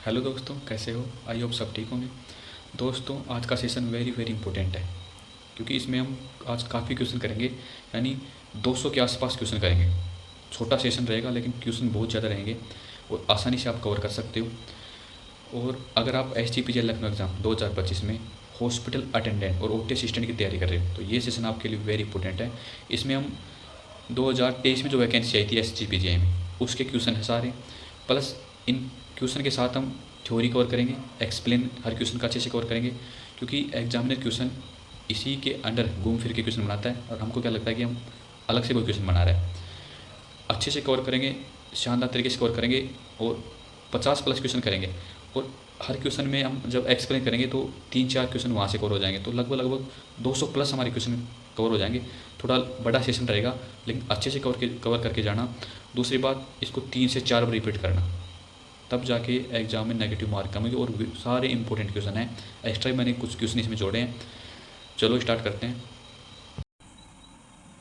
Hello दोस्तों, कैसे हो? आई होप सब ठीक होंगे। दोस्तों, आज का सेशन वेरी वेरी इंपॉर्टेंट है, क्योंकि इसमें हम आज काफ़ी क्वेश्चन करेंगे। यानी 200 के आसपास क्वेश्चन करेंगे। छोटा सेशन रहेगा लेकिन क्वेश्चन बहुत ज़्यादा रहेंगे और आसानी से आप कवर कर सकते हो। और अगर आप एस लखनऊ एग्ज़ाम 2025 में हॉस्पिटल अटेंडेंट और ओटी असिस्टेंट की तैयारी कर रहे हो तो ये सेशन आपके लिए वेरी इंपॉर्टेंट है। इसमें हम 2023 में जो वैकेंसी आई थी एस में उसके क्वेश्चन है सारे, प्लस इन क्वेश्चन के साथ हम थ्योरी कवर करेंगे, एक्सप्लेन हर क्वेश्चन का अच्छे से कवर करेंगे, क्योंकि एग्जामिनर क्वेश्चन इसी के अंडर घूम फिर के क्वेश्चन बनाता है और हमको क्या लगता है कि हम अलग से कोई क्वेश्चन बना रहे हैं। अच्छे से कवर करेंगे, शानदार तरीके से कवर करेंगे और 50+ क्वेश्चन करेंगे। और हर क्वेश्चन में हम जब एक्सप्लेन करेंगे तो 3-4 क्वेश्चन वहाँ से कवर हो जाएंगे, तो लगभग लगभग 200+ हमारे क्वेश्चन कवर हो जाएंगे। थोड़ा बड़ा सेशन रहेगा लेकिन अच्छे से कवर करके जाना। दूसरी बात, इसको 3 से 4 बार रिपीट करना, तब जाके एग्जाम में नेगेटिव मार्क कमेंगे। और सारे इंपॉर्टेंट क्वेश्चन हैं, एक्स्ट्रा मैंने कुछ क्वेश्चन इसमें जोड़े हैं। चलो स्टार्ट करते हैं।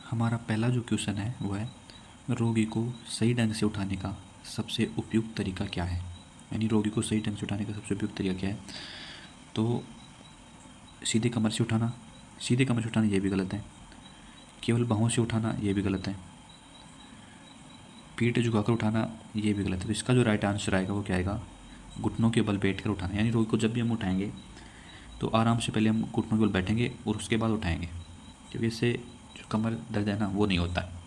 हमारा पहला जो क्वेश्चन है वो है, रोगी को सही ढंग से उठाने का सबसे उपयुक्त तरीका क्या है। यानी रोगी को सही ढंग से उठाने का सबसे उपयुक्त तरीका क्या है। तो सीधे कमर से उठाना, सीधे कमर से उठाना ये भी गलत है। केवल बाहों से उठाना ये भी गलत है। पीठ झुकाकर उठाना ये भी गलत है। तो इसका जो राइट आंसर आएगा वो क्या आएगा, घुटनों के बल बैठ कर उठाना। यानी रोगी को जब भी हम उठाएंगे तो आराम से पहले हम घुटनों के बल बैठेंगे और उसके बाद उठाएंगे, क्योंकि इससे जो कमर दर्द है ना वो नहीं होता है।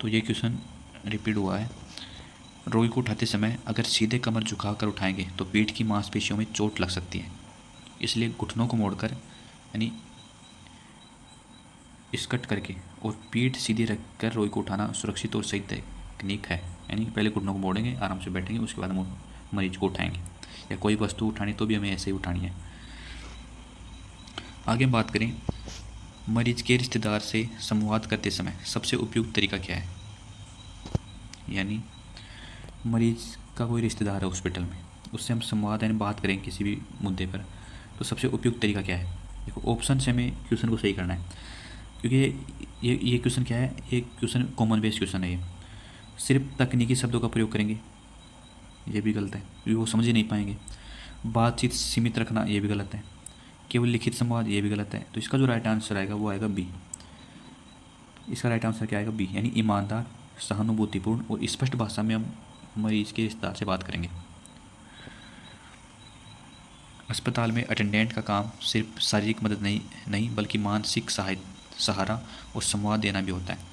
तो ये क्वेश्चन रिपीट हुआ है। रोगी को उठाते समय अगर सीधे कमर झुका कर उठाएंगे तो पीठ की मांसपेशियों में चोट लग सकती है, इसलिए घुटनों को मोड़कर यानी स्कट करके और पीठ सीधी रखकर रोगी को उठाना सुरक्षित और सही तकनीक है। यानी पहले घुटनों को मोड़ेंगे, आराम से बैठेंगे, उसके बाद मरीज को उठाएंगे। या कोई वस्तु उठानी तो भी हमें ऐसे ही उठानी है। आगे हम बात करें, मरीज के रिश्तेदार से संवाद करते समय सबसे उपयुक्त तरीका क्या है। यानी मरीज का कोई रिश्तेदार है हॉस्पिटल में, उससे हम संवाद यानी बात करें किसी भी मुद्दे पर, तो सबसे उपयुक्त तरीका क्या है। देखो, ऑप्शन से हमें क्वेश्चन को सही करना है, क्योंकि ये क्वेश्चन क्या है, एक क्वेश्चन कॉमन बेस्ड क्वेश्चन है। ये सिर्फ तकनीकी शब्दों का प्रयोग करेंगे ये भी गलत है, क्योंकि वो समझ ही नहीं पाएंगे। बातचीत सीमित रखना ये भी गलत है। केवल लिखित संवाद ये भी गलत है। तो इसका जो राइट आंसर आएगा वो आएगा बी। इसका राइट आंसर क्या आएगा, बी। यानी ईमानदार, सहानुभूतिपूर्ण और स्पष्ट भाषा में हम मरीज के रिश्तेदार से बात करेंगे। अस्पताल में अटेंडेंट का काम सिर्फ शारीरिक मदद नहीं बल्कि मानसिक सहारा और संवाद देना भी होता है।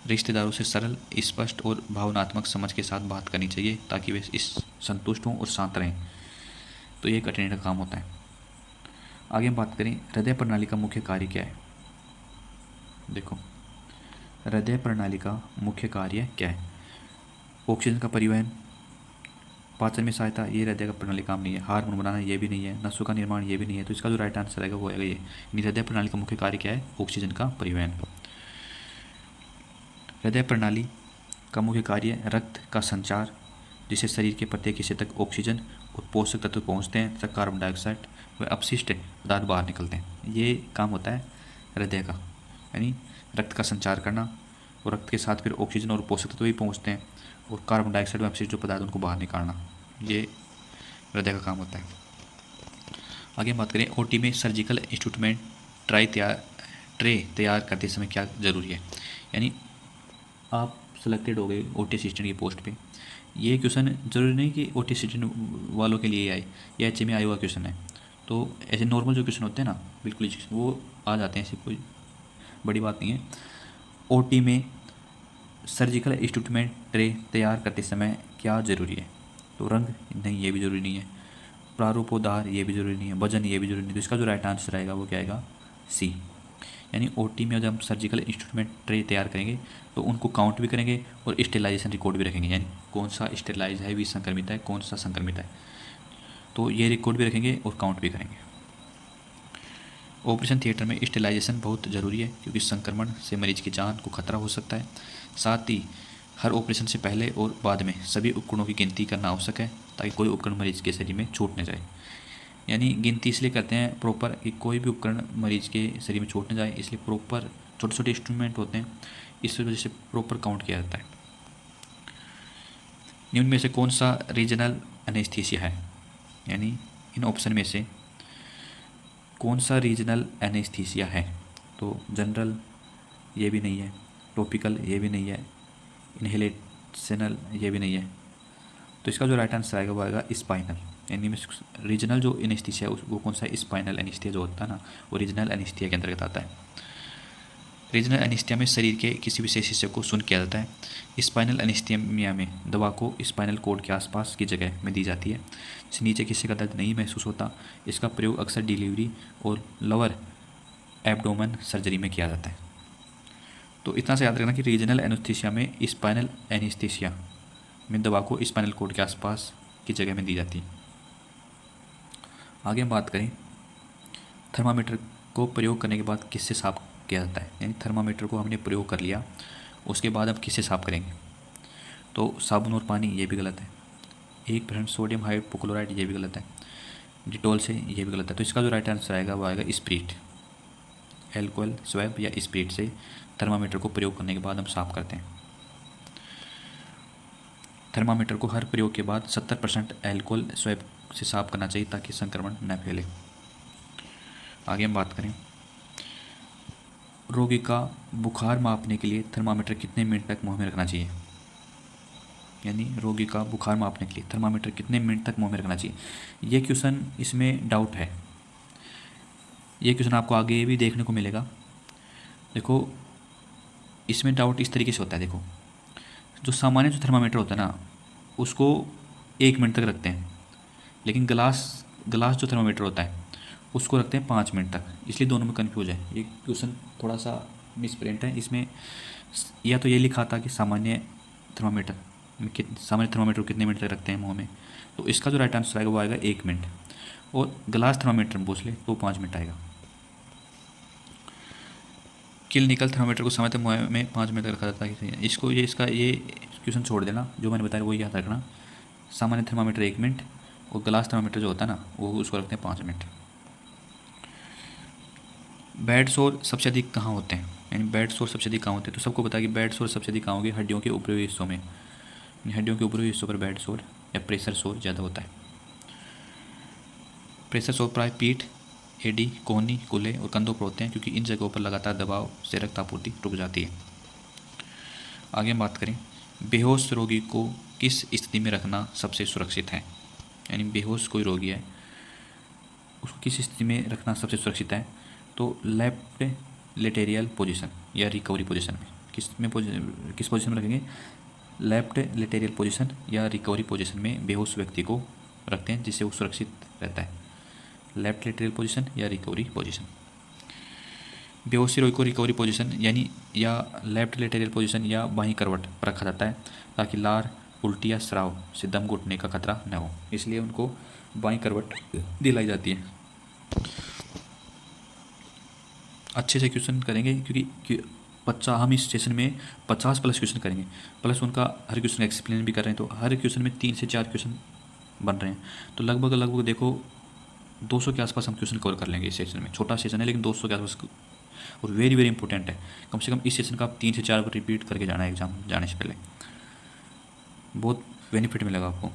रिश्तेदारों से सरल, स्पष्ट और भावनात्मक समझ के साथ बात करनी चाहिए ताकि वे इस संतुष्ट हों और शांत रहें। तो ये एक अटेंडेंट का काम होता है। आगे हम बात करें, हृदय प्रणाली का मुख्य कार्य क्या है। देखो, हृदय प्रणाली का मुख्य कार्य क्या है। ऑक्सीजन का परिवहन, पाचन में सहायता, ये हृदय का प्रणाली काम नहीं है। हार्मोन बनाना ये भी नहीं है। नसों का निर्माण ये भी नहीं है। तो इसका जो राइट आंसर आएगा वो आएगा ये। हृदय प्रणाली का मुख्य कार्य क्या है, ऑक्सीजन का परिवहन। हृदय प्रणाली का मुख्य कार्य रक्त का संचार, जिससे शरीर के प्रत्येक हिस्से तक ऑक्सीजन और पोषक तत्व पहुँचते हैं तथा कार्बन डाइऑक्साइड व अपशिष्ट पदार्थ बाहर निकलते हैं। ये काम होता है हृदय का, यानी रक्त का संचार करना और रक्त के साथ फिर ऑक्सीजन और पोषक तत्व भी पहुँचते हैं और कार्बन डाइऑक्साइड व अपशिष्ट जो पदार्थ उनको बाहर निकालना, ये हृदय का काम होता है। आगे बात करें, ओटी में सर्जिकल इंस्ट्रूमेंट ट्रे तैयार करते समय क्या ज़रूरी है। यानी आप सेलेक्टेड हो गए ओटी असिस्टेंट की पोस्ट पे। ये क्वेश्चन ज़रूरी नहीं कि ओटी असिस्टेंट वालों के लिए आए, या एच में आया हुआ क्वेश्चन है। तो ऐसे नॉर्मल जो क्वेश्चन होते हैं ना, बिल्कुल वो आ जाते हैं, ऐसी कोई बड़ी बात नहीं है। ओटी में सर्जिकल इंस्ट्रूमेंट ट्रे तैयार करते समय क्या ज़रूरी है। तो रंग नहीं, ये भी ज़रूरी नहीं है। प्रारूपोद्धार ये भी ज़रूरी नहीं है। वजन ये भी ज़रूरी नहीं है। तो इसका जो राइट आंसर आएगा वो क्या आएगा, सी। यानी ओटी में जब हम सर्जिकल इंस्ट्रूमेंट ट्रे तैयार करेंगे तो उनको काउंट भी करेंगे और स्टेलाइजेशन रिकॉर्ड भी रखेंगे। यानी कौन सा स्टेलाइज है, विसंक्रमित है, कौन सा संक्रमित है, तो ये रिकॉर्ड भी रखेंगे और काउंट भी करेंगे। ऑपरेशन थिएटर में स्टेलाइजेशन बहुत ज़रूरी है, क्योंकि संक्रमण से मरीज की जान को खतरा हो सकता है। साथ ही हर ऑपरेशन से पहले और बाद में सभी उपकरणों की गिनती करना आवश्यक है, ताकि कोई उपकरण मरीज के शरीर में छूट न जाए। यानी गिनती इसलिए करते हैं प्रॉपर कि कोई भी उपकरण मरीज के शरीर में छूट न जाए, इसलिए प्रॉपर छोटे छोटे इंस्ट्रूमेंट होते हैं, इस वजह से प्रॉपर काउंट किया जाता है। निम्न में से कौन सा रीजनल एनेस्थीसिया है, यानी इन ऑप्शन में से कौन सा रीजनल एनेस्थीसिया है? तो जनरल ये भी नहीं है, टॉपिकल ये भी नहीं है, इनहेलेशनल ये भी नहीं है। तो इसका जो राइट आंसर आएगा वो आएगा स्पाइनल, यानी रीजनल जो एनेस्थीसिया है वो कौन सा है? स्पाइनल एनेस्थीसिया जो होता है ना, वो रीजनल एनेस्थीसिया के अंतर्गत आता है। रीजनल एनेस्थीसिया में शरीर के किसी विशेष हिस्से को सुन किया जाता है। स्पाइनल एनेस्थीसिया में दवा को स्पाइनल कोड के आसपास की जगह में दी जाती है, जिससे नीचे के हिस्से का दर्द नहीं महसूस होता। इसका प्रयोग अक्सर डिलीवरी और लोअर एब्डोमेन सर्जरी में किया जाता है। तो इतना से याद रखना कि रीजनल एनेस्थीसिया में स्पाइनल एनेस्थीसिया में दवा को स्पाइनल कोड के आसपास की जगह में दी जाती है। आगे हम बात करें, थर्मामीटर को प्रयोग करने के बाद किससे साफ किया जाता है? यानी थर्मामीटर को हमने प्रयोग कर लिया, उसके बाद अब किससे साफ करेंगे? तो साबुन और पानी ये भी गलत है, 1% सोडियम हाइपोक्लोराइड ये भी गलत है, डिटॉल से ये भी गलत है। तो इसका जो राइट आंसर आएगा वो आएगा स्पिरिट, एल्कोहल स्वैब या स्पिरिट से थर्मामीटर को प्रयोग करने के बाद हम साफ करते हैं। थर्मामीटर को हर प्रयोग के बाद 70% एल्कोहल स्वैब से साफ करना चाहिए ताकि संक्रमण न फैले। आगे हम बात करें, रोगी का बुखार मापने के लिए थर्मामीटर कितने मिनट तक मुंह में रखना चाहिए? यानी रोगी का बुखार मापने के लिए थर्मामीटर कितने मिनट तक मुंह में रखना चाहिए? ये क्वेश्चन, इसमें डाउट है। ये क्वेश्चन आपको आगे भी देखने को मिलेगा। देखो, इसमें डाउट इस तरीके से होता है। देखो, जो सामान्य जो थर्मामीटर होता है ना, उसको 1 मिनट तक रखते हैं, लेकिन ग्लास जो थर्मामीटर होता है उसको रखते हैं 5 मिनट तक, इसलिए दोनों में कन्फ्यूज है। ये क्वेश्चन थोड़ा सा मिसप्रिंट है। इसमें या तो ये लिखा था कि सामान्य थर्मामीटर को कितने मिनट तक रखते हैं मुंह में, तो इसका जो राइट आंसर आएगा वो आएगा 1 मिनट, और ग्लास थर्मामीटर में पूछ ले तो 5 मिनट आएगा। क्लिनिकल थर्मामीटर को सामान्य मुंह में 5 मिनट तक रखा जाता है। इसको ये क्वेश्चन छोड़ देना, जो मैंने बताया वो याद रखना। सामान्य थर्मामीटर 1 मिनट, और ग्लास थर्मामीटर जो होता है ना वो उसको रखते हैं 5 मिनट। बेड सोर सबसे अधिक कहाँ होते हैं? यानी बेड सोर सबसे अधिक कहाँ होते हैं? तो सबको पता है कि बेड सोर सबसे अधिक कहाँ होगी? हड्डियों के ऊपरी हिस्सों में। हड्डियों के ऊपरी हिस्सों पर बेड सोर या प्रेशर सोर ज़्यादा होता है। प्रेशर सोर प्राय पीठ, एडी, कोहनी, कूल्हे और कंधों पर होते हैं, क्योंकि इन जगहों पर लगातार दबाव से रक्त आपूर्ति रुक जाती है। आगे हम बात करें, बेहोश रोगी को किस स्थिति में रखना सबसे सुरक्षित है? यानी बेहोश कोई रोगी है, उसको किस स्थिति में रखना सबसे सुरक्षित है? तो लेफ्ट लेटेरियल पोजीशन या रिकवरी पोजीशन में। किस पोजीशन में रखेंगे? लेफ्ट लेटेरियल पोजीशन या रिकवरी पोजीशन में बेहोश व्यक्ति को रखते हैं, जिससे वो सुरक्षित रहता है। लेफ्ट लेटेरियल पोजीशन या रिकवरी पोजीशन। बेहोशी रोगी को रिकवरी पोजीशन यानी या लेफ्ट लेटेरियल पोजीशन या बाईं करवट पर रखा जाता है, ताकि लार, उल्टी या स्राव से दम घुटने का खतरा न हो, इसलिए उनको बाईं करवट दिलाई जाती है। अच्छे से क्वेश्चन करेंगे, क्योंकि हम इस सेशन में 50+ क्वेश्चन करेंगे, प्लस उनका हर क्वेश्चन एक्सप्लेन भी कर रहे हैं। तो हर क्वेश्चन में 3 से 4 क्वेश्चन बन रहे हैं, तो लगभग देखो 200 के आसपास हम क्वेश्चन कवर कर लेंगे इस सेशन में। छोटा सेशन है लेकिन 200 के आसपास, और वेरी वेरी इंपॉर्टेंट है। कम से कम इस सेशन का आप 3 से 4 बार रिपीट करके जाना है एग्ज़ाम जाने से पहले, बहुत बेनिफिट मिलेगा आपको।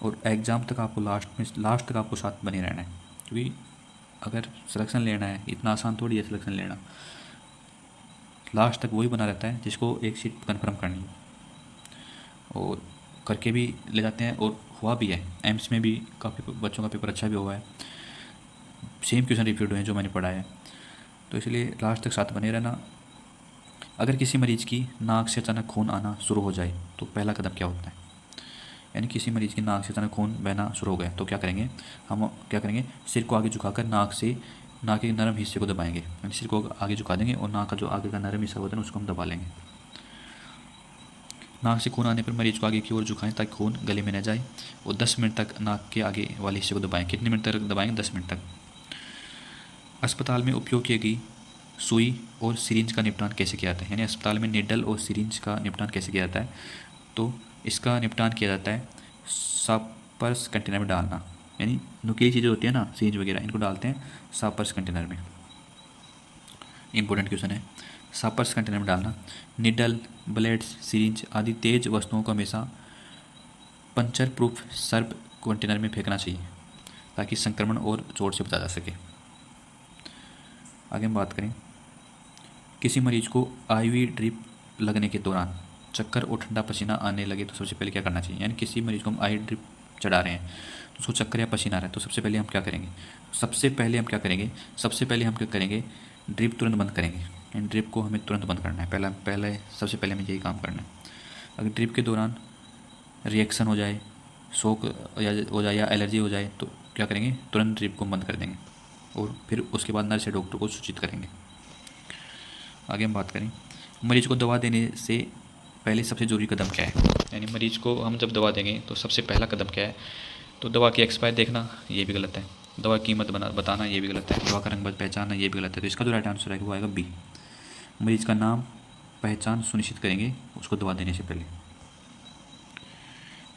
और एग्ज़ाम तक आपको लास्ट तक आपको साथ बने रहना है, क्योंकि अगर सिलेक्शन लेना है, इतना आसान थोड़ी है सिलेक्शन लेना। लास्ट तक वही बना रहता है जिसको एक सीट कन्फर्म करनी है, और करके भी ले जाते हैं, और हुआ भी है। एम्स में भी काफ़ी बच्चों का पेपर अच्छा भी हुआ है, सेम क्वेश्चन रिपीट हुए हैं जो मैंने पढ़ा है। तो इसलिए लास्ट तक साथ बने रहना। अगर किसी मरीज़ की नाक से अचानक खून आना शुरू हो जाए तो पहला कदम क्या होता है? यानी किसी मरीज़ की नाक से अचानक खून बहना शुरू हो गया तो क्या करेंगे? हम क्या करेंगे? सिर को आगे झुकाकर नाक के नरम हिस्से को दबाएंगे, यानी सिर को आगे झुका देंगे और नाक का जो आगे का नरम हिस्सा होता है उसको हम दबा लेंगे। नाक से खून आने पर मरीज को आगे की ओर झुकाएं ताकि खून गले में न जाए, और 10 मिनट तक नाक के आगे वाले हिस्से को दबाएं। कितने मिनट तक दबाएंगे? 10 मिनट तक। अस्पताल में उपयोग की गई सुई और सिरिंज का निपटान कैसे किया जाता है? यानी अस्पताल में निडल और सिरिंज का निपटान कैसे किया जाता है? तो इसका निपटान किया जाता है सापर्स कंटेनर में डालना, यानी नुकीली चीज़ें होती है ना, सिरिंज वगैरह, इनको डालते हैं सापर्स कंटेनर में। इंपॉर्टेंट क्वेश्चन है, सापर्स कंटेनर में डालना। निडल, ब्लेड्स, सिरिंज आदि तेज वस्तुओं को हमेशा पंचर प्रूफ सर्प कंटेनर में फेंकना चाहिए ताकि संक्रमण और चोट से बचा जा सके। आगे हम बात करें, किसी मरीज को आईवी ड्रिप लगने के दौरान चक्कर और ठंडा पसीना आने लगे तो सबसे पहले क्या करना चाहिए। यानी किसी मरीज को हम आई ड्रिप चढ़ा रहे हैं तो उसको चक्कर या पसीना आ रहा है तो सबसे पहले हम क्या करेंगे, ड्रिप तुरंत बंद करेंगे। यानी ड्रिप को हमें तुरंत बंद करना है, सबसे पहले हमें यही काम करना है। अगर ड्रिप के दौरान रिएक्शन हो जाए, शॉक हो जाए या एलर्जी हो जाए तो क्या करेंगे, तुरंत ड्रिप को बंद कर देंगे और फिर उसके बाद नर्स या डॉक्टर को सूचित करेंगे। आगे हम बात करें, मरीज को दवा देने से पहले सबसे ज़रूरी कदम क्या है। यानी मरीज को हम जब दवा देंगे तो सबसे पहला कदम क्या है, तो दवा की एक्सपायर देखना, ये भी गलत है। दवा की कीमत बताना, ये भी गलत है। दवा का रंग पहचानना, ये भी गलत है। तो इसका जो राइट आंसर है वो आएगा बी। मरीज का नाम पहचान सुनिश्चित करेंगे उसको दवा देने से पहले।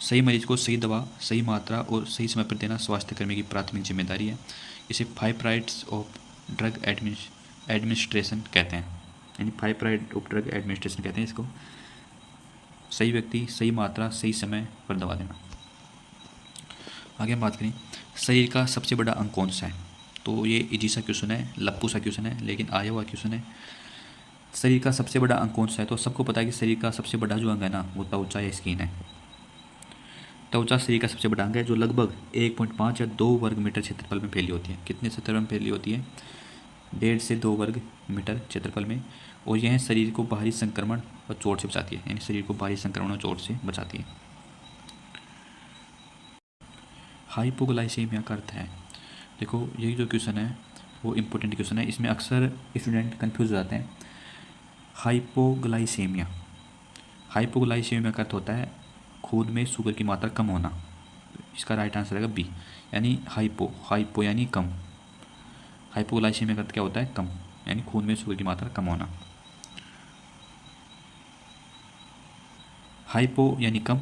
सही मरीज को सही दवा, सही मात्रा और सही समय पर देना स्वास्थ्यकर्मी की प्राथमिक जिम्मेदारी है। इसे 5 राइट्स ऑफ ड्रग एडमिनिस्ट्रेशन कहते हैं। यानी 5 राइट ऑफ ड्रग एडमिनिस्ट्रेशन कहते हैं इसको। सही व्यक्ति, सही मात्रा, सही समय पर दवा देना। आगे हम बात करें, शरीर का सबसे बड़ा अंग कौन सा है। तो ये इजी सा क्वेश्चन है, लप्पू सा क्वेश्चन है, लेकिन आया हुआ क्वेश्चन है। शरीर का सबसे बड़ा अंग कौन सा है, तो सबको पता है कि शरीर का सबसे बड़ा जो अंग है ना वो त्वचा या स्किन है। त्वचा शरीर का सबसे बड़ा अंग है जो लगभग 1.5 या 2 वर्ग मीटर क्षेत्रफल में फैली होती है। कितने क्षेत्रफल में फैली होती है, 1.5 से 2 वर्ग मीटर क्षेत्रफल में। और यह शरीर को बाहरी संक्रमण और चोट से बचाती है। यानी शरीर को बाहरी संक्रमण और चोट से बचाती है। हाइपोग्लाइसेमिया का अर्थ है, देखो यही जो क्वेश्चन है वो इम्पोर्टेंट क्वेश्चन है। इसमें अक्सर स्टूडेंट कंफ्यूज हो जाते हैं। हाइपोग्लाइसेमिया का अर्थ होता है खून में शुगर की मात्रा कम होना। इसका राइट आंसर है बी। यानी हाइपो यानी कम। हाइपोग्लाइसेमिया का अर्थ क्या होता है, कम, यानी खून में शुगर की मात्रा कम होना। हाइपो यानी कम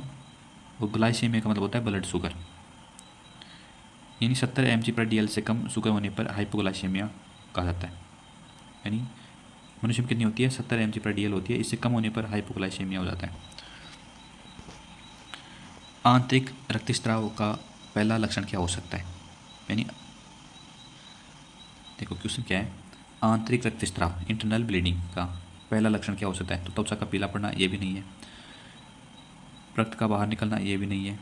और ग्लाइसेमिया का मतलब होता है ब्लड शुगर। यानी 70 mg/dl से कम शुगर होने पर हाइपोग्लाइसेमिया कहा जाता है। यानी मनुष्य में कितनी होती है, 70 mg/dl होती है। इससे कम होने पर हाइपोग्लाइसेमिया हो जाता है। आंतरिक रक्तस्राव का पहला लक्षण क्या हो सकता है। यानी देखो क्वेश्चन क्या है, आंतरिक रक्तस्राव इंटरनल ब्लीडिंग का पहला लक्षण क्या हो सकता है। तो त्वचा का पीला पड़ना, ये भी नहीं है। रक्त का बाहर निकलना, ये भी नहीं है।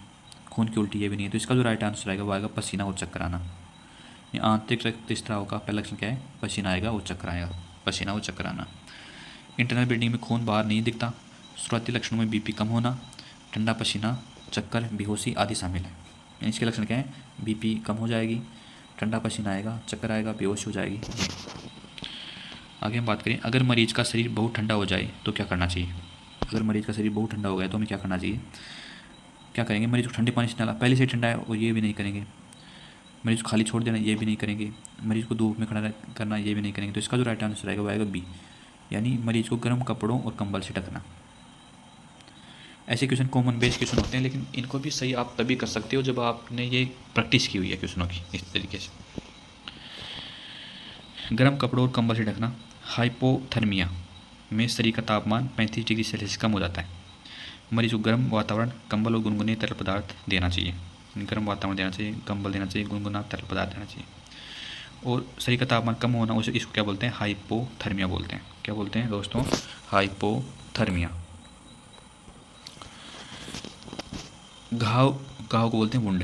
खून की उल्टी, ये भी नहीं है। तो इसका जो राइट आंसर आएगा वो आएगा पसीना और चक्कर आना। आंतरिक रक्तस्राव का पहला लक्षण क्या है, पसीना आएगा और चक्कर आएगा, पसीना और चक्कर आना। इंटरनल ब्लीडिंग में खून बाहर नहीं दिखता। शुरुआती लक्षणों में बीपी कम होना, ठंडा पसीना, चक्कर, बेहोशी आदि शामिल है। इसके लक्षण क्या है, बीपी कम हो जाएगी, ठंडा पसीना आएगा, चक्कर आएगा, बेहोश हो जाएगी। आगे हम बात करें, अगर मरीज का शरीर बहुत ठंडा हो जाए तो क्या करना चाहिए। अगर मरीज का शरीर बहुत ठंडा हो गया तो हमें क्या करना चाहिए। क्या करेंगे, मरीज को ठंडे पानी से नहला, पहले से ठंडा है और ये भी नहीं करेंगे। मरीज को खाली छोड़ देना, ये भी नहीं करेंगे। मरीज को धूप में खड़ा करना, ये भी नहीं करेंगे। तो इसका जो राइट आंसर आएगा वो आएगा बी। यानी मरीज को गर्म कपड़ों और कंबल से ढकना। ऐसे क्वेश्चन कॉमन बेस क्वेश्चन होते हैं, लेकिन इनको भी सही आप तभी कर सकते हो जब आपने ये प्रैक्टिस की हुई है क्वेश्चनों की इस तरीके से। गर्म कपड़ों और कंबल से ढकना। हाइपोथर्मिया में शरीर का तापमान 35 डिग्री सेल्सियस कम हो जाता है। मरीज को गर्म वातावरण, कंबल और गुनगुने तरल पदार्थ देना चाहिए। गर्म वातावरण देना चाहिए, कंबल देना चाहिए, गुनगुना तरल पदार्थ देना चाहिए। और शरीर का तापमान कम होना, उसे इसको क्या बोलते हैं, हाइपोथर्मिया बोलते हैं। क्या बोलते हैं दोस्तों, हाइपोथर्मिया। घाव को बोलते हैं वुंड।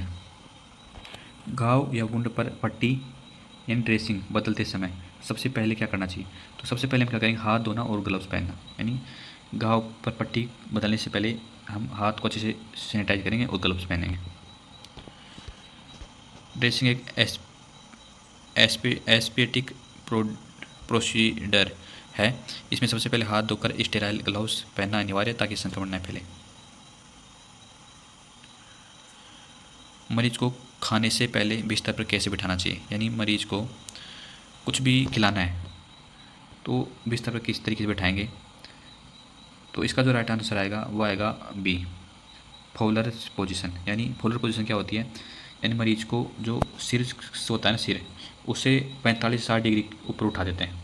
घाव या वुंड पर पट्टी यानी ड्रेसिंग बदलते समय सबसे पहले क्या करना चाहिए। तो सबसे पहले हम क्या करेंगे, हाथ धोना और ग्लव्स पहनना। यानी घाव पर पट्टी बदलने से पहले हम हाथ को अच्छे से सैनिटाइज करेंगे और ग्लव्स पहनेंगे। ड्रेसिंग एक एस्पेटिक प्रोसीडर है। इसमें सबसे पहले हाथ धोकर स्टेराइल ग्लव्स पहनना अनिवार्य ताकि संक्रमण न फैले। मरीज को खाने से पहले बिस्तर पर कैसे बिठाना चाहिए। यानी मरीज को कुछ भी खिलाना है तो बिस्तर पर किस तरीके से बिठाएंगे। तो इसका जो राइट आंसर आएगा वो आएगा बी, फॉलर पोजीशन। यानी फॉलर पोजीशन क्या होती है, यानी मरीज को जो सिर होता है ना, सिर उसे 45 से 60 डिग्री ऊपर उठा देते हैं।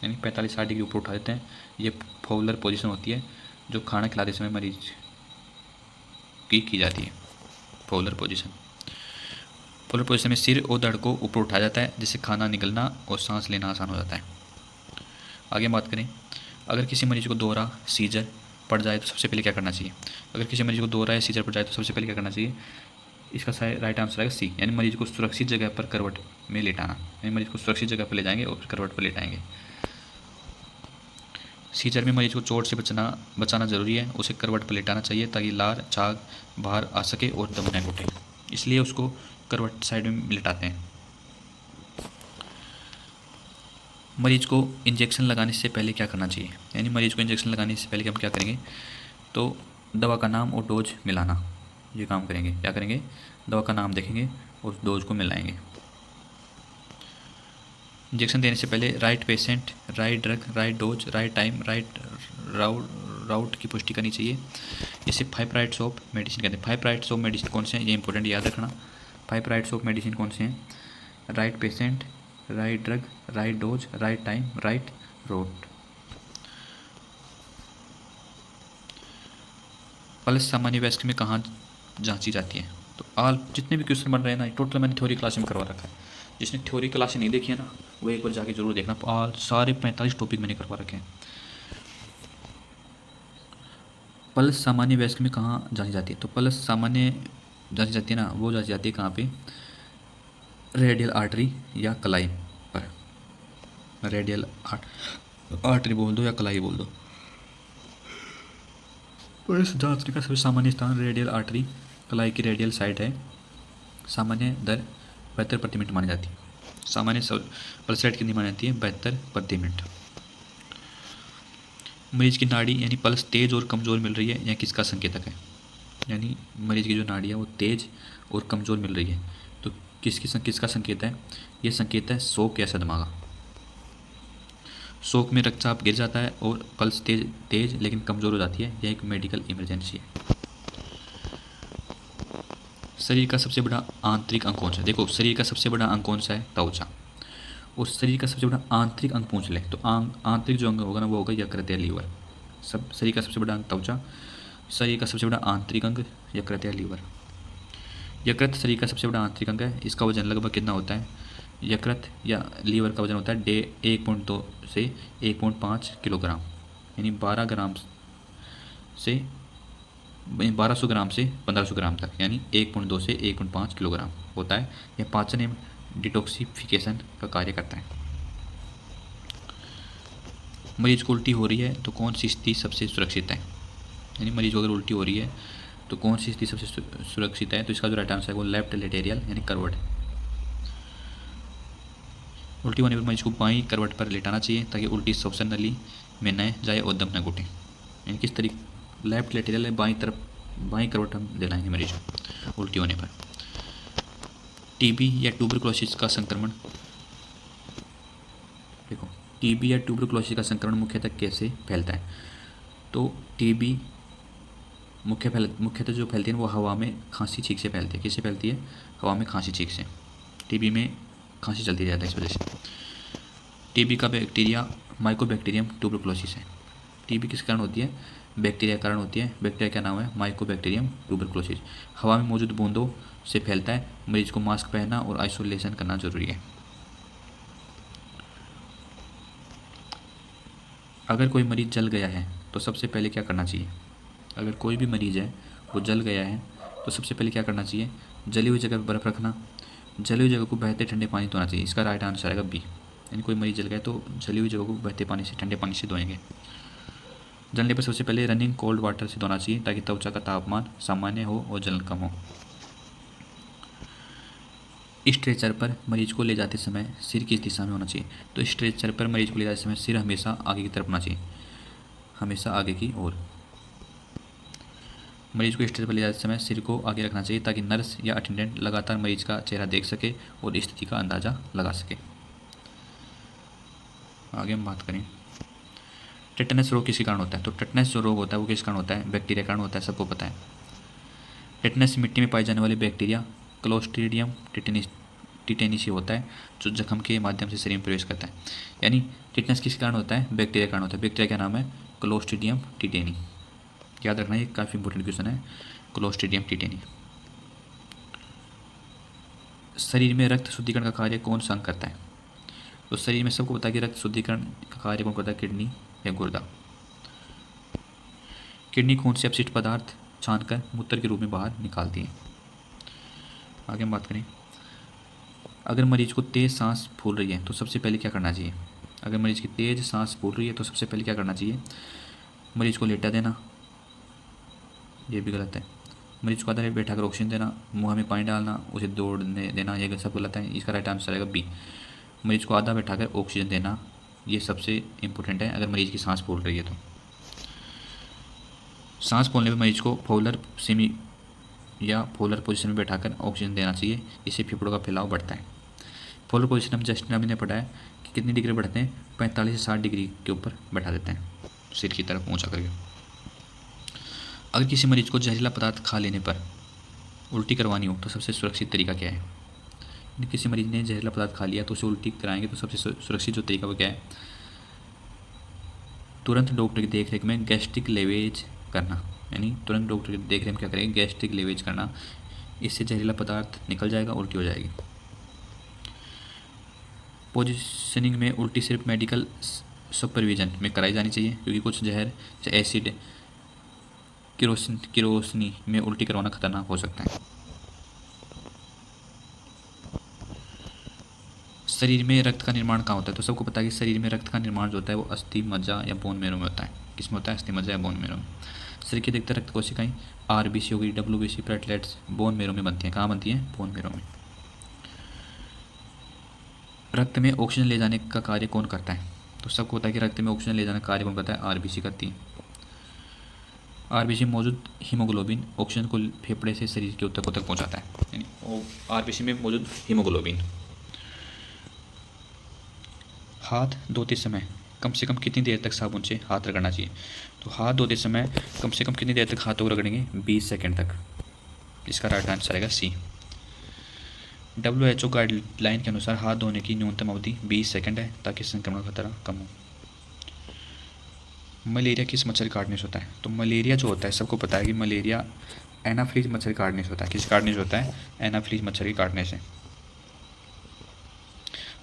यानी 45 से 60 डिग्री ऊपर उठा देते हैं। ये फॉलर पोजीशन होती है जो खाना खिलाते समय मरीज की जाती है। Polar position. पोलर पोजीशन में सिर और धड़ को ऊपर उठाया जाता है, जिससे खाना निकलना और सांस लेना आसान हो जाता है। आगे बात करें, अगर किसी मरीज को दौरा सीजर पड़ जाए तो सबसे पहले क्या करना चाहिए। अगर किसी मरीज को दौरा या सीजर पड़ जाए तो सबसे पहले क्या करना चाहिए। इसका राइट आंसर आएगा सी, यानी मरीज को सुरक्षित जगह पर करवट में लेटाना, यानी मरीज को सुरक्षित जगह पर ले जाएंगे और करवट पर लेटाएंगे। सीजर में मरीज को चोट से बचाना जरूरी है, उसे करवट पर लेटाना चाहिए ताकि लार झाग बाहर आ सके और दम न घुटे, इसलिए उसको करवट साइड में लेटाते हैं। मरीज को इंजेक्शन लगाने से पहले क्या करना चाहिए, यानी मरीज को इंजेक्शन लगाने से पहले हम क्या करेंगे, तो दवा का नाम और डोज मिलाना, ये काम करेंगे। क्या करेंगे, दवा का नाम देखेंगे और डोज को मिलाएंगे। इंजेक्शन देने से पहले right patient, right drug, right dose, right time, right route की पुष्टि करनी चाहिए। इसे 5 राइट्स ऑफ मेडिसिन कहते हैं। 5 राइट्स ऑफ मेडिसिन कौन से हैं, ये इंपॉर्टेंट याद रखना। 5 राइट्स ऑफ मेडिसिन कौन से हैं, right patient, right drug, right dose, right time, right road. Pulse सामान्य वयस्क में कहाँ जांची जाती है, तो ऑल जितने भी क्वेश्चन बन रहे हैं ना, टोटल मैंने थ्योरी क्लास में करवा रखा है। जिसने थ्योरी क्लास नहीं देखी है ना, वो एक बार जाके जरूर देखना। ऑल सारे 45 टॉपिक मैंने करवा रखे हैं। पल्स सामान्य वयस्क में कहाँ जांची जाती है, तो पल्स सामान्य जांची जाती है ना, वो जांची जाती है कहाँ पे, रेडियल आर्टरी या कलाई पर। रेडियल आर्टरी बोल दो या कलाई बोल दो। पल्स जांचने का सबसे सामान्य स्थान रेडियल आर्टरी, कलाई की रेडियल साइड है। सामान्य दर 72 प्रति मिनट मानी जाती है। सामान्य पल्स रेट कितनी मानी जाती है, 72 प्रति मिनट। मरीज की नाड़ी यानी पल्स तेज और कमज़ोर मिल रही है, यह किसका संकेतक है, यानी मरीज की जो नाड़ी है वो तेज और कमज़ोर मिल रही है, तो किसका संकेत है, यह संकेत है शोक या सदमा। शोक में रक्तचाप गिर जाता है और पल्स तेज लेकिन कमज़ोर हो जाती है, यह एक मेडिकल इमरजेंसी है। शरीर का सबसे बड़ा आंतरिक अंग कौन सा है, देखो शरीर का सबसे बड़ा अंग कौन सा है, त्वचा। और शरीर का सबसे बड़ा आंतरिक अंग पूछ ले तो आंतरिक जो अंग होगा ना वो होगा यकृत या लीवर। सब शरीर का सबसे बड़ा अंग त्वचा, शरीर का सबसे बड़ा आंतरिक अंग यकृत या लीवर। यकृत शरीर का सबसे बड़ा आंतरिक अंग है, इसका वजन लगभग कितना होता है, यकृत या लीवर का वजन होता है 1.2 से 1.5 किलोग्राम, यानी 1200 ग्राम से 1500 ग्राम तक, यानी 1.2 से 1.5 किलोग्राम होता है। यह पाचन एवं डिटॉक्सिफिकेशन का कार्य करता है। मरीज को उल्टी हो रही है तो कौन सी स्थिति सबसे सुरक्षित है, यानी मरीज को अगर उल्टी हो रही है तो कौन सी स्थिति सबसे सुरक्षित है, तो इसका जो राइट आंसर है वो लेफ्ट लेटेरियल यानी करवट। उल्टी होने पर मरीज को बाईं करवट पर लेटाना चाहिए ताकि उल्टी श्वसन नली में न जाए और दम न घुटे, यानी किस तरीके लेफ्ट लेटेरियल है, बाईं करवट हम दिलाएंगे मरीज को उल्टी होने पर। टीबी या ट्यूबरकुलोसिस का संक्रमण, देखो टीबी या ट्यूबरकुलोसिस का संक्रमण मुख्यतः कैसे फैलता है, तो टीबी मुख्यतः जो फैलती है वो हवा में खांसी छींक से फैलती है। किससे फैलती है, हवा में खांसी छींक से। टीबी में खांसी चलती रहता है इस वजह से। टीबी का बैक्टीरिया माइकोबैक्टीरियम ट्यूबरकुलोसिस है। टीबी किस कारण होती है, बैक्टीरिया कारण होती है। बैक्टीरिया क्या नाम है, माइकोबैक्टीरियम ट्यूबरकुलोसिस। हवा में मौजूद बूंदों से फैलता है। मरीज को मास्क पहनना और आइसोलेशन करना जरूरी है। अगर कोई मरीज जल गया है तो सबसे पहले क्या करना चाहिए, अगर कोई भी मरीज है वो जल गया है तो सबसे पहले क्या करना चाहिए, जली हुई जगह पर बर्फ़ रखना, जली हुई जगह को बहते ठंडे पानी धोना चाहिए। इसका राइट आंसर आएगा बी, यानी कोई मरीज जल गया तो जली हुई जगह को बहते पानी से ठंडे पानी से धोएंगे। जलने पर सबसे पहले रनिंग कोल्ड वाटर से धोना चाहिए ताकि त्वचा का तापमान सामान्य हो और जलन कम हो। स्ट्रेचर पर मरीज को ले जाते समय सिर किस दिशा में होना चाहिए, तो स्ट्रेचर पर मरीज को ले जाते समय सिर हमेशा आगे की तरफ होना चाहिए, हमेशा आगे की ओर। मरीज को स्ट्रेचर पर ले जाते समय सिर को आगे रखना चाहिए ताकि नर्स या अटेंडेंट लगातार मरीज का चेहरा देख सके और स्थिति का अंदाज़ा लगा सके। आगे हम बात करें टेटनस रोग किस कारण होता है, तो टेटनस जो रोग होता है वो किस कारण होता है, बैक्टीरिया कारण होता है, सबको पता है। टेटनस मिट्टी में पाए जाने वाले बैक्टीरिया क्लोस्ट्रीडियम टिटेनिसी होता है जो जख्म के माध्यम से शरीर में प्रवेश करता है। यानी टेटनस किस कारण होता है, बैक्टीरिया कारण होता है। बैक्टीरिया का नाम है क्लोस्ट्रीडियम टिटेनी, याद रखना ये काफ़ी इंपॉर्टेंट क्वेश्चन है, क्लोस्ट्रीडियम टिटेनी। शरीर में रक्त शुद्धिकरण का कार्य कौन सा अंग करता है? तो शरीर में सबको पता है कि रक्त शुद्धिकरण का कार्य कौन करता है? किडनी या गुर्दा। किडनी खून से अपशिष्ट पदार्थ छानकर मूत्र के रूप में बाहर निकालती है। आगे हम बात करें, अगर मरीज को तेज सांस फूल रही है तो सबसे पहले क्या करना चाहिए? अगर मरीज की तेज सांस फूल रही है तो सबसे पहले क्या करना चाहिए? मरीज को लेटा देना, ये भी गलत है। मरीज को आधा लेट बैठा कर ऑक्सीजन देना, मुंह में पानी डालना, उसे दौड़ने देना, ये सब गलत है। इसका राइट आंसर आएगा बी। मरीज को आधा बैठा कर ऑक्सीजन देना, ये सबसे इंपॉर्टेंट है अगर मरीज की सांस फूल रही है तो। सांस फूलने पर मरीज को फॉलर सेमी या फॉलर पोजीशन में बैठाकर ऑक्सीजन देना चाहिए, इससे फेफड़ों का फैलाव बढ़ता है। फॉलर पोजीशन हम जस्ट अभी ने पढ़ा है कि कितनी डिग्री बढ़ते हैं? 45 से 60 डिग्री के ऊपर बैठा देते हैं, सिर की तरफ ऊंचा करके। अगर किसी मरीज को जहरीला पदार्थ खा लेने पर उल्टी करवानी हो तो सबसे सुरक्षित तरीका क्या है? यदि किसी मरीज ने जहरीला पदार्थ खा लिया तो उसे उल्टी कराएंगे तो सबसे सुरक्षित जो तरीका वो क्या है? तुरंत डॉक्टर की देखरेख में गैस्ट्रिक लेवेज करना, यानी तुरंत डॉक्टर की देखरेख में क्या करेंगे? गैस्ट्रिक लेवेज करना, इससे जहरीला पदार्थ निकल जाएगा, उल्टी हो जाएगी। पोजिशनिंग में उल्टी सिर्फ मेडिकल सुपरविजन में कराई जानी चाहिए, क्योंकि कुछ जहर जैसे एसिड किरोसिनी में उल्टी करवाना खतरनाक हो सकता है। शरीर में रक्त का निर्माण कहाँ होता है? तो सबको पता है कि शरीर में रक्त का निर्माण जो होता है वो अस्थि मज्जा या बोन मेरो में होता है। किसमें होता है? अस्थि मज्जा या बोन मेरो में। शरीर की अधिकतर रक्त कोशिकाएं आरबीसी हो गई, डब्ल्यूबीसी, प्लेटलेट्स बोन मेरो में बनती हैं। कहाँ बनती हैं? बोन मेरो में। रक्त में ऑक्सीजन ले जाने का कार्य कौन करता है? तो सबको पता है कि रक्त में ऑक्सीजन ले जाने का कार्य कौन करता है? आरबीसी करती है। आरबीसी में मौजूद हीमोग्लोबिन ऑक्सीजन को फेफड़े से शरीर के ऊतकों तक पहुंचाता है, यानी आरबीसी में मौजूद हीमोग्लोबिन। हाथ धोते समय कम से कम कितनी देर तक साबुन से हाथ रगड़ना चाहिए? तो हाथ धोते समय कम से कम कितनी देर तक हाथों को रगड़ेंगे? 20 सेकंड तक। इसका राइट आंसर आएगा सी। WHO गाइडलाइन के अनुसार हाथ धोने की न्यूनतम अवधि 20 सेकंड है ताकि संक्रमण का खतरा कम हो। मलेरिया किस मच्छर काटने से होता है? तो मलेरिया जो होता है सबको पता है कि मलेरिया एनाफ्लीज मच्छर काटने से होता है। किस काटने से होता है? एनाफ्लीज मच्छर के काटने से।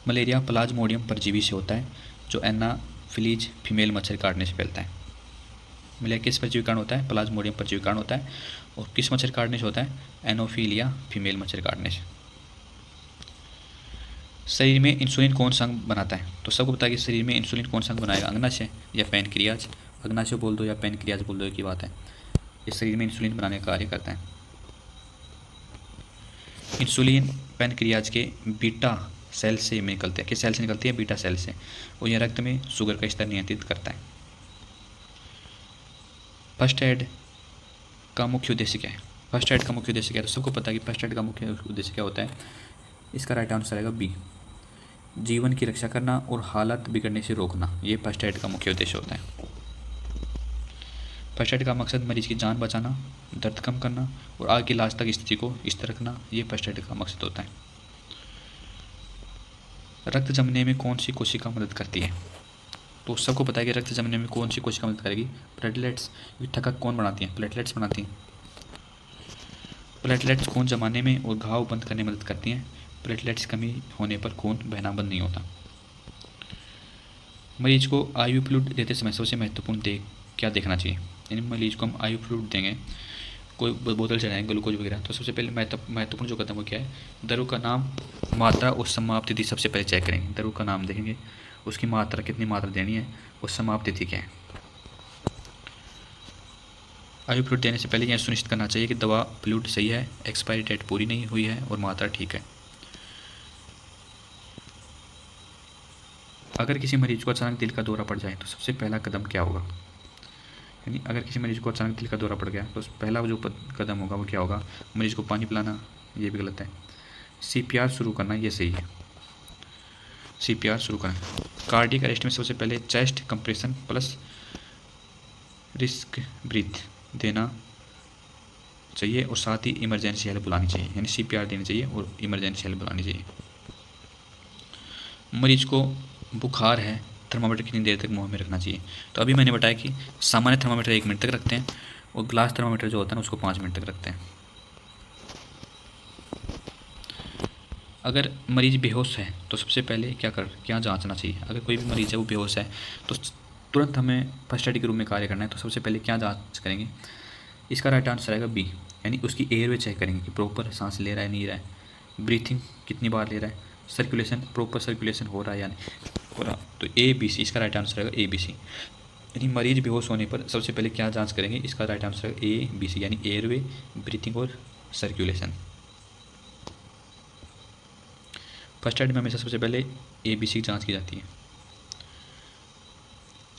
मलेरिया प्लाज्मोडियम परजीवी से होता है जो एनाफ्लीज फीमेल मच्छर काटने से फैलता है। मलेरिया किस परजीवी कारण होता है? प्लाज्मोडियम परजीवी कारण होता है। और किस मच्छर काटने से होता है? एनोफिलिया फीमेल मच्छर काटने से। शरीर में इंसुलिन कौन सा अंग बनाता है? तो सबको पता है कि शरीर में इंसुलिन कौन सा अंग बनाएगा? अग्नाशय या पैनक्रियाज? अग्नाशय बोल दो या पैनक्रियाज बोल दो, एक ही बात है। इस शरीर में इंसुलिन बनाने का कार्य करता है। इंसुलिन पैनक्रियाज के बीटा सेल से निकलते हैं। किस सेल से निकलती है? बीटा सेल से। और यह रक्त में शुगर का स्तर नियंत्रित करता है। फर्स्ट एड का मुख्य उद्देश्य क्या है? फर्स्ट एड का मुख्य उद्देश्य क्या है? तो सबको पता है कि फर्स्ट एड का मुख्य उद्देश्य क्या होता है? इसका राइट आंसर आएगा बी। जीवन की रक्षा करना और हालत बिगड़ने से रोकना, ये फर्स्ट एड का मुख्य उद्देश्य होता है। फर्स्ट एड का मकसद मरीज की जान बचाना, दर्द कम करना और आगे की इलाज तक स्थिति को स्थिर रखना, ये फर्स्ट एड का मकसद होता है। रक्त जमने में कौन सी कोशिका मदद करती है? तो सबको पता है कि रक्त जमने में कौन सी कोशिका मदद करेगी? प्लेटलेट्स। थकक कौन बनाती हैं? प्लेटलेट्स बनाती हैं। प्लेटलेट्स खून जमाने में और घाव बंद करने में मदद करती हैं। प्लेटलेट्स कमी होने पर खून बहना बंद नहीं होता। मरीज को आयु फ्लूइड देते समय सबसे महत्वपूर्ण क्या देखना चाहिए? यानी मरीज को हम आयु फ्लूइड देंगे, कोई बोतल चढ़ाएंगे ग्लूकोज वगैरह, तो सबसे पहले महत्वपूर्ण जो कदम वो क्या है? दरों का नाम, मात्रा और समाप्त तिथि सबसे पहले चेक करेंगे। दरों का नाम देखेंगे, उसकी मात्रा कितनी मात्रा देनी है और समाप्त तिथि क्या है। आयु फ्लूइड देने से पहले यह सुनिश्चित करना चाहिए कि दवा फ्लूइड सही है, एक्सपायरी डेट पूरी नहीं हुई है और मात्रा ठीक है। अगर किसी मरीज को अचानक दिल का दौरा पड़ जाए तो सबसे पहला कदम क्या होगा? यानी अगर किसी मरीज को अचानक दिल का दौरा पड़ गया तो पहला जो कदम होगा वो क्या होगा? मरीज को पानी पिलाना, ये भी गलत है। CPR शुरू करना, ये सही है। CPR शुरू करना। कार्डियक अरेस्ट में सबसे पहले chest compression plus rescue breath देना चाहिए और साथ ही इमरजेंसी हेल्प बुलानी चाहिए। यानी CPR देनी चाहिए और इमरजेंसी हेल्प बुलानी चाहिए। मरीज को बुखार है, थर्मामीटर कितनी देर तक मुंह में रखना चाहिए? तो अभी मैंने बताया कि सामान्य थर्मामीटर 1 मिनट तक रखते हैं और ग्लास थर्मामीटर जो होता है ना उसको 5 मिनट तक रखते हैं। अगर मरीज़ बेहोश है तो सबसे पहले क्या जांचना चाहिए। अगर कोई भी मरीज़ है वो बेहोश है तो तुरंत हमें फर्स्ट एड के रूप में कार्य करना है। तो सबसे पहले क्या जांच करेंगे, इसका राइट आंसर आएगा बी, यानी उसकी एयरवे चेक करेंगे कि प्रॉपर सांस ले रहा है नहीं रहा है, ब्रीथिंग कितनी बार ले रहा है, सर्कुलेशन प्रॉपर सर्कुलेशन हो रहा है या नहीं हो रहा। तो ए बी सी इसका राइट आंसर आएगा ए बी सी। यानी मरीज बेहोश होने पर सबसे पहले क्या जांच करेंगे, इसका राइट आंसर है ए बी सी, यानी एयरवे, ब्रीथिंग और सर्कुलेशन। फर्स्ट एड में हमेशा सबसे पहले ए बी सी की जाँच की जाती है।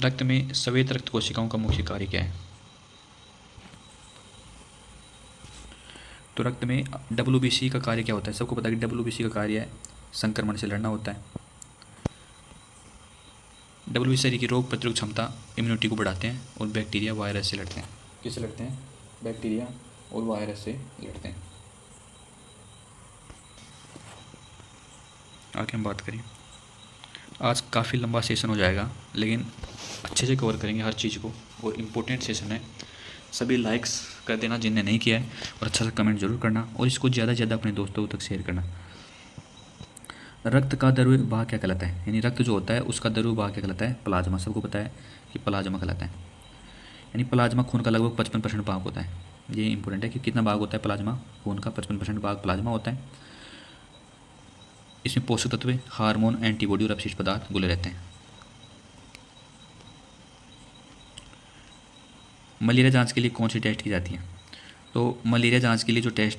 रक्त में श्वेत रक्त कोशिकाओं का मुख्य कार्य क्या है। तो रक्त में WBC का कार्य क्या होता है, सबको पता है कि WBC का कार्य है संक्रमण से लड़ना होता है। WBC शरीर की रोग प्रतिरोधक क्षमता इम्यूनिटी को बढ़ाते हैं और बैक्टीरिया वायरस से लड़ते हैं। किससे लड़ते हैं, बैक्टीरिया और वायरस से लड़ते हैं। आगे हम बात करें, आज काफ़ी लंबा सेशन हो जाएगा लेकिन अच्छे से कवर करेंगे हर चीज़ को, और इम्पोर्टेंट सेशन है। सभी लाइक्स कर देना जिनने नहीं किया है, और अच्छा सा कमेंट जरूर करना, और इसको ज़्यादा से ज़्यादा अपने दोस्तों तक शेयर करना। रक्त का द्रव्य भाग क्या कहलाता है, यानी रक्त जो होता है उसका द्रव्य भाग क्या कहलाता है, प्लाज्मा। सबको पता है कि प्लाज्मा कहलाता है। यानी प्लाज्मा खून का लगभग 55% भाग होता है। ये इंपॉर्टेंट है कि कितना भाग होता है प्लाज्मा, खून का 55% भाग प्लाज्मा होता है। इसमें पोषक तत्व, हार्मोन, एंटीबॉडी और अपशिष्ट पदार्थ घुले रहते हैं। मलेरिया जांच के लिए कौन सी टेस्ट की जाती है। तो मलेरिया जांच के लिए जो टेस्ट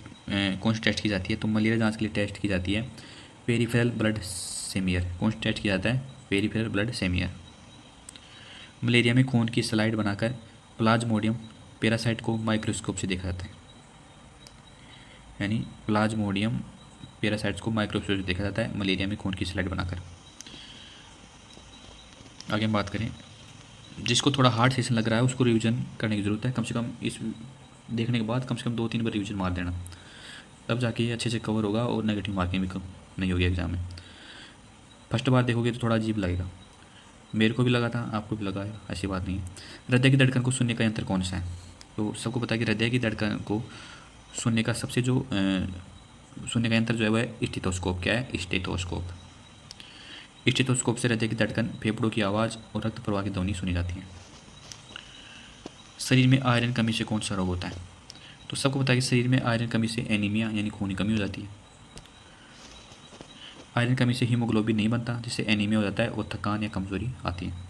कौन सी टेस्ट की जाती है, तो मलेरिया जांच के लिए टेस्ट की जाती है पेरिफेरल ब्लड सेमियर। कौन सा टेस्ट किया जाता है, पेरिफेरल ब्लड सेमियर। मलेरिया में खून की स्लाइड बनाकर प्लाज्मोडियम पैरासाइट को माइक्रोस्कोप से देखा जाता है। यानी प्लाज्मोडियम पैरासाइट्स को माइक्रोस्कोप से देखा जाता है मलेरिया में खून की स्लाइड बनाकर। आगे हम बात करें, जिसको थोड़ा हार्ड सेशन लग रहा है उसको रिवीजन करने की ज़रूरत है। कम से कम इस देखने के बाद कम से कम 2-3 बार रिवीजन मार देना, तब जाके ये अच्छे से कवर होगा और नेगेटिव मार्किंग भी कम नहीं होगी एग्जाम में। फर्स्ट बार देखोगे तो थोड़ा अजीब लगेगा, मेरे को भी लगा था, आपको भी लगा है, ऐसी बात नहीं है। हृदय की धड़कन को सुनने का यंत्र कौन सा है। तो सबको पता है कि हृदय की धड़कन को सुनने का सबसे जो सुनने का यंत्र जो है वह स्टेथोस्कोप। क्या है, स्टेथोस्कोप। स्टेथोस्कोप से हृदय की धड़कन, फेफड़ों की आवाज़ और रक्त प्रवाह की ध्वनि सुनी जाती है। शरीर में आयरन कमी से कौन सा रोग होता है। तो सबको पता है कि शरीर में आयरन कमी से एनीमिया यानी खून की कमी हो जाती है। आयरन कमी से हीमोग्लोबिन नहीं बनता जिससे एनीमिया हो जाता है और थकान या कमजोरी आती है।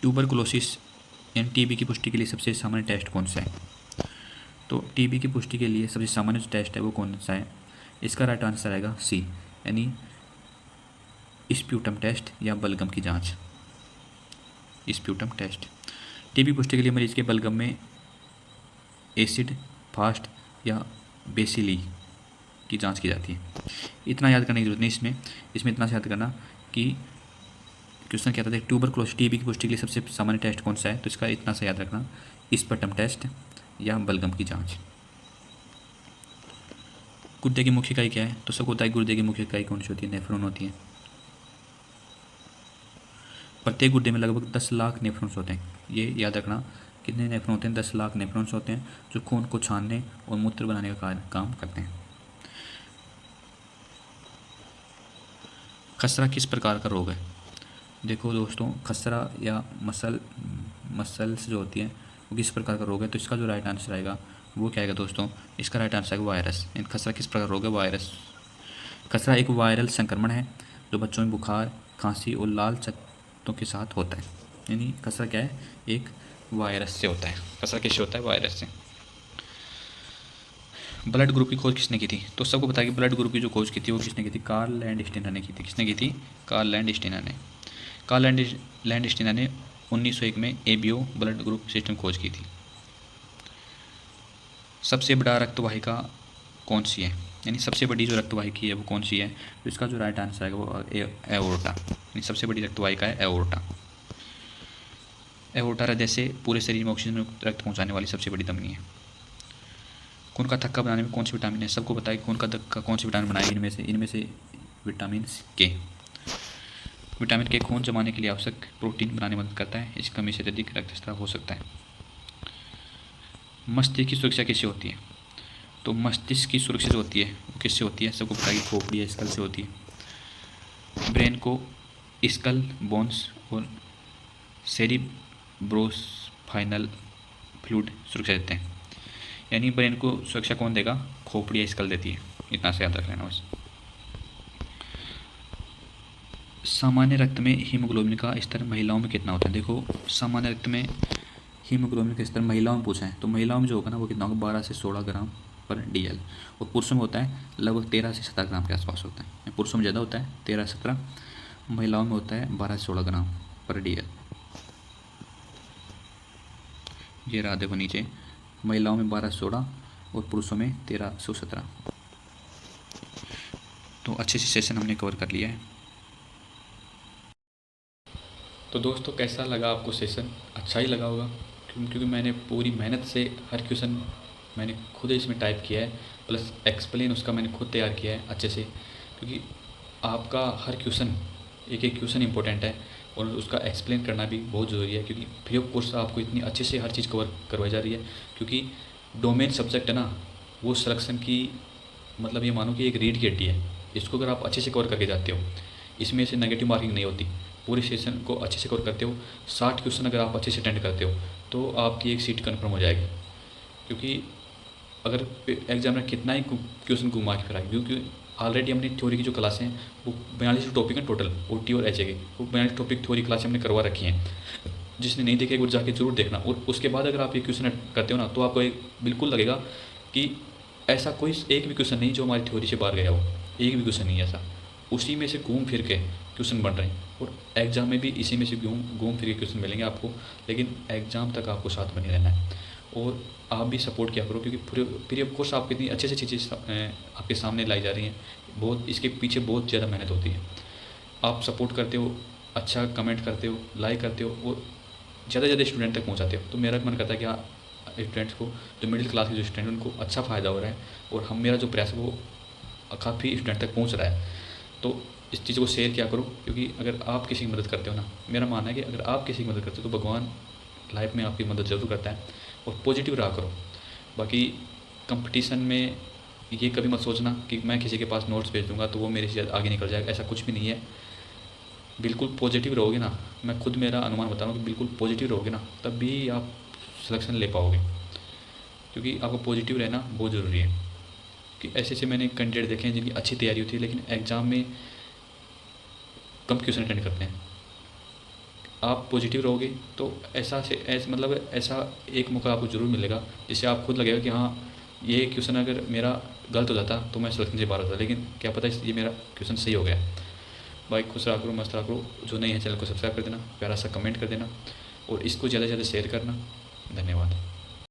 ट्यूबरकुलोसिस यानी टीबी की पुष्टि के लिए सबसे सामान्य टेस्ट कौन सा है। तो टीबी की पुष्टि के लिए सबसे सामान्य जो टेस्ट है वो कौन सा है, इसका राइट आंसर आएगा सी, यानी स्प्यूटम टेस्ट या बलगम की जांच। Sputum test. टीबी पुष्टि के लिए मरीज के बलगम में एसिड फास्ट या बेसिली की जांच की जाती है। इतना याद करने की जरूरत नहीं इसमें इतना से याद करना कि क्वेश्चन क्या था, ट्यूबरकुलोसिस टीबी की पुष्टि के लिए सबसे सामान्य टेस्ट कौन सा है, तो इसका इतना सा याद रखना, स्प्यूटम टेस्ट या बलगम की जांच। गुर्दे की मुख्य इकाई क्या है, तो सबको पता है गुर्दे की मुख्य इकाई कौन सी होती है, नेफ्रॉन होती है। प्रत्येक गुर्दे में लगभग 10 लाख नेफ्रॉन्स होते हैं। ये याद रखना, कितने नेफ्रॉन होते हैं, 10 लाख नेफ्रॉन्स होते हैं जो खून को छानने और मूत्र बनाने का काम करते हैं। खसरा किस प्रकार का रोग है। देखो दोस्तों, खसरा या मसल्स जो होती है वो किस प्रकार का रोग है, तो इसका जो राइट आंसर आएगा वो क्या आएगा दोस्तों, इसका राइट आंसर आएगा वायरस। खसरा किस प्रकार रोग है, वायरस। खसरा एक वायरल संक्रमण है जो बच्चों में बुखार, खांसी और लाल चकत्तों के साथ होता है। यानी खसरा क्या है, एक वायरस से होता है। खसरा किससे होता है, वायरस से। ब्लड ग्रुप की खोज किसने की थी, तो सबको पता है कि ब्लड ग्रुप की जो खोज की थी वो किसने की थी, कार्ल लैंडस्टीनर ने की थी। किसने की थी, कार्ल लैंडस्टीनर ने। कार्ल लैंडस्टीनर ने 1901 में एबीओ ब्लड ग्रुप सिस्टम खोज की थी। सबसे बड़ा रक्तवाहिका कौन सी है, यानी सबसे बड़ी जो रक्तवाहिकी है वो कौन सी है, तो इसका जो राइट आंसर है वो एओर्टा। यानी सबसे बड़ी रक्तवाहिका है एओर्टा। एओर्टा हृदय से पूरे शरीर में ऑक्सीजन रक्त पहुंचाने वाली सबसे बड़ी धमनी है। खून का थक्का बनाने में कौन सी विटामिन है, सबको पता है खून का थक्का कौन सी विटामिन बनाएगी, इनमें से विटामिन के। विटामिन के खून जमाने के लिए आवश्यक प्रोटीन बनाने में मदद करता है, इस कमी से अत्यधिक रक्तस्राव हो सकता है। मस्तिष्क की सुरक्षा कैसे होती है, तो मस्तिष्क की सुरक्षा जो होती है वो किससे होती है? सबको पता है कि खोपड़ी या स्कल से होती है। ब्रेन को स्कल बोन्स और सेरिब्रोस्पाइनल फ्लूइड सुरक्षा देते हैं। यानी ब्रेन को सुरक्षा कौन देगा? खोपड़ी या स्कल देती है। इतना से याद रख लेना बस। सामान्य रक्त में हीमोग्लोबिन का स्तर महिलाओं में कितना होता है? देखो, सामान्य रक्त में हीमोग्लोबिन का स्तर महिलाओं में पूछा है तो महिलाओं में जो होगा ना वो कितना होगा? 12 से 16 ग्राम पर DL। और पुरुषों में होता है लगभग 13 से 17 ग्राम के आसपास होता है। पुरुषों में ज़्यादा होता है 13-17, महिलाओं में होता है 12 से 16 ग्राम पर DL। ये रहा देखो नीचे, महिलाओं में 12 से 16 और पुरुषों में 13 से 17। तो अच्छे से सेशन हमने कवर कर लिया है। तो दोस्तों कैसा लगा आपको सेशन? अच्छा ही लगा होगा, क्योंकि मैंने पूरी मेहनत से हर क्वेश्चन मैंने खुद इसमें टाइप किया है, प्लस एक्सप्लेन उसका मैंने खुद तैयार किया है अच्छे से। क्योंकि आपका हर क्वेश्चन, एक एक क्वेश्चन इंपॉर्टेंट है और उसका एक्सप्लेन करना भी बहुत ज़रूरी है। क्योंकि फ्री ऑफ कोर्स आपको इतनी अच्छे से हर चीज़ कवर करवाई जा रही है। क्योंकि डोमेन सब्जेक्ट है ना, वो सिलेक्शन की मतलब ये मानो कि एक रीढ़ की हड्डी है। इसको अगर आप अच्छे से कवर करके जाते हो, इसमें से नेगेटिव मार्किंग नहीं होती। पूरे सेशन को अच्छे से कवर करते हो, 60 क्वेश्चन अगर आप अच्छे से अटेंड करते हो तो आपकी एक सीट कन्फर्म हो जाएगी। क्योंकि अगर एग्जाम में कितना ही क्वेश्चन घुमा के फिराएगी, क्योंकि ऑलरेडी हमने थ्योरी की जो क्लासें हैं वो 42 टॉपिक हैं टोटल, OT और HA के, वो 42 टॉपिक थ्योरी क्लासें हमने करवा रखी हैं। जिसने नहीं देखे एक बार जाके जरूर देखना। और उसके बाद अगर आप ये क्वेश्चन करते हो ना तो आपको एक बिल्कुल लगेगा कि ऐसा कोई एक भी क्वेश्चन नहीं जो हमारी थ्योरी से बाहर गया हो। एक भी क्वेश्चन नहीं ऐसा, उसी में से घूम फिर के क्वेश्चन बन रहे हैं। और एग्ज़ाम में भी इसी में से घूम फिर के क्वेश्चन मिलेंगे आपको। लेकिन एग्ज़ाम तक आपको साथ बने रहना है और आप भी सपोर्ट किया करो। क्योंकि फ्री ऑफ कोर्स आपको इतनी अच्छे से चीज़ें आपके सामने लाई जा रही हैं, बहुत इसके पीछे बहुत ज़्यादा मेहनत होती है। आप सपोर्ट करते हो, अच्छा कमेंट करते हो, लाइक करते हो और ज़्यादा से ज़्यादा स्टूडेंट तक पहुँचाते हो। तो मेरा मन करता है कि हाँ, स्टूडेंट्स को, जो मिडिल क्लास के जो स्टूडेंट उनको अच्छा फ़ायदा हो रहा है और हम मेरा जो प्रयास है वो काफ़ी स्टूडेंट तक पहुँच रहा है। तो इस चीज़ को शेयर किया करो। क्योंकि अगर आप किसी की मदद करते हो ना, मेरा मानना है कि अगर आप किसी की मदद करते हो तो भगवान लाइफ में आपकी मदद ज़रूर करता है। और पॉजिटिव रहा करो। बाकी कंपटीशन में ये कभी मत सोचना कि मैं किसी के पास नोट्स भेज दूँगा तो वो मेरे से आगे निकल जाएगा, ऐसा कुछ भी नहीं है। बिल्कुल पॉजिटिव रहोगे ना, मैं खुद मेरा अनुमान बता रहा हूँ कि बिल्कुल पॉजिटिव रहोगे ना तब भी आप सिलेक्शन ले पाओगे। क्योंकि आपको पॉजिटिव रहना बहुत ज़रूरी है। कि ऐसे ऐसे मैंने कैंडिडेट देखे हैं जिनकी अच्छी तैयारी होती है लेकिन एग्ज़ाम में कम क्वेश्चन अटेंड करते हैं। आप पॉजिटिव रहोगे तो मतलब ऐसा एक मौका आपको ज़रूर मिलेगा जिससे आप खुद लगेगा कि हाँ, ये क्वेश्चन अगर मेरा गलत हो जाता तो मैं सिलेक्शन से बाहर होता, लेकिन क्या पता ये मेरा क्वेश्चन सही हो गया। भाई खुश रहा करो, मस्त रहा करो। जो नहीं है चैनल को सब्सक्राइब कर देना, प्यारा सा कमेंट कर देना और इसको ज़्यादा से ज़्यादा शेयर करना। धन्यवाद।